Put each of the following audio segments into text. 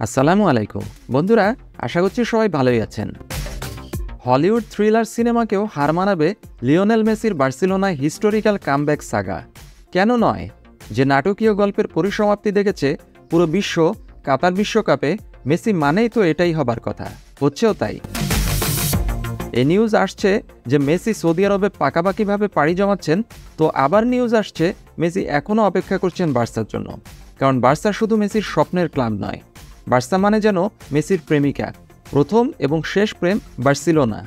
আসসালামু আলাইকুম বন্ধুরা, আশা করছি সবাই ভালোই আছেন। হলিউড থ্রিলার সিনেমাকেও হার মানাবে লিওনেল মেসির বার্সেলোনায় হিস্টোরিক্যাল কামব্যাক সাগা। কেন নয়? যে নাটকীয় গল্পের পরিসমাপ্তি দেখেছে পুরো বিশ্ব, কাতার বিশ্বকাপে মেসি মানেই তো এটাই হবার কথা, হচ্ছেও তাই। এই নিউজ আসছে যে মেসি সৌদি আরবে পাকাপাকিভাবে পাড়ি জমাচ্ছেন, তো আবার নিউজ আসছে মেসি এখনও অপেক্ষা করছেন বার্সার জন্য। কারণ বার্সা শুধু মেসির স্বপ্নের ক্লাব নয়, বার্সা মানে যেন মেসির প্রেমিকা, প্রথম এবং শেষ প্রেম বার্সেলোনা।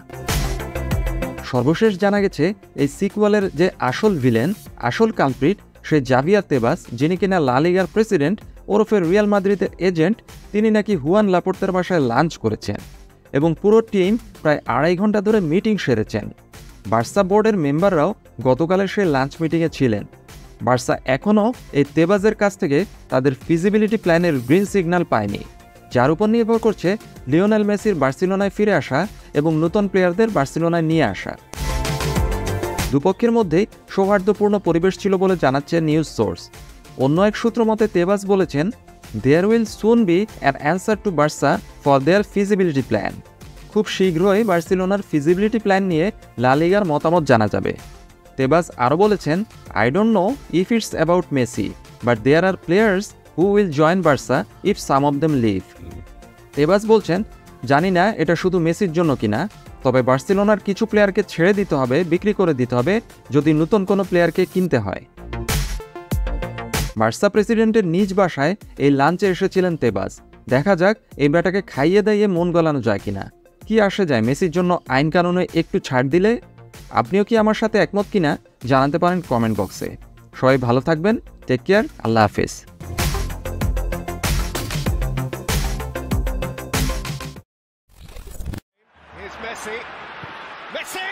সর্বশেষ জানা গেছে এই সিকুয়ালের যে আসল ভিলেন, আসল কালপ্রিট, সে জাভিয়ার তেবাস, যিনি কিনা লা লিগার প্রেসিডেন্ট ওরফে রিয়াল মাদ্রিদের এজেন্ট। তিনি নাকি হুয়ান লাপোর্তার বাসায় লাঞ্চ করেছেন এবং পুরো টিম প্রায় 2.5 ঘন্টা ধরে মিটিং সেরেছেন। বার্সা বোর্ডের মেম্বাররাও গতকালের সেই লাঞ্চ মিটিংয়ে ছিলেন। বার্সা এখনও এই তেবাজের কাছ থেকে তাদের ফিজিবিলিটি প্ল্যানের গ্রিন সিগন্যাল পায়নি, যার উপর নির্ভর করছে লিওনেল মেসির বার্সেলোনায় ফিরে আসা এবং নতুন প্লেয়ারদের বার্সেলোনায় নিয়ে আসা। দুপক্ষের মধ্যেই সৌহার্দ্যপূর্ণ পরিবেশ ছিল বলে জানাচ্ছে নিউজ সোর্স। অন্য এক সূত্র মতে তেবাজ বলেছেন, there will soon be an answer to Barca for their feasibility plan. খুব শীঘ্রই বার্সেলোনার ফিজিবিলিটি প্ল্যান নিয়ে লা লিগার মতামত জানা যাবে। তেবাজ আরও বলেছেন, I don't know if it's about Messi, but there are players who will join Barca if some of them leave. Tebas বলছেন, জানি না এটা শুধু মেসির জন্য কিনা, তবে বার্সেলোনার কিছু প্লেয়ারকে ছেড়ে দিতে হবে, বিক্রি করে দিতে হবে যদি নতুন কোনো প্লেয়ারকে কিনতে হয়। বার্সা প্রেসিডেন্টের নিজ বাসায় এই লাঞ্চে এসেছিলেন তেবাজ। দেখা যাক এই ব্যাটাকে খাইয়ে দাইয়ে মন গলানো যায় কিনা। কি আসে যায় মেসির জন্য আইন কানুনে একটু ছাড় দিলে? আপনিও কি আমার সাথে একমত কিনা জানাতে পারেন কমেন্ট বক্সে। সবাই ভালো থাকবেন, টেক কেয়ার, আল্লাহ হাফেজ। Messi!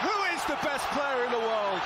Who is the best player in the world?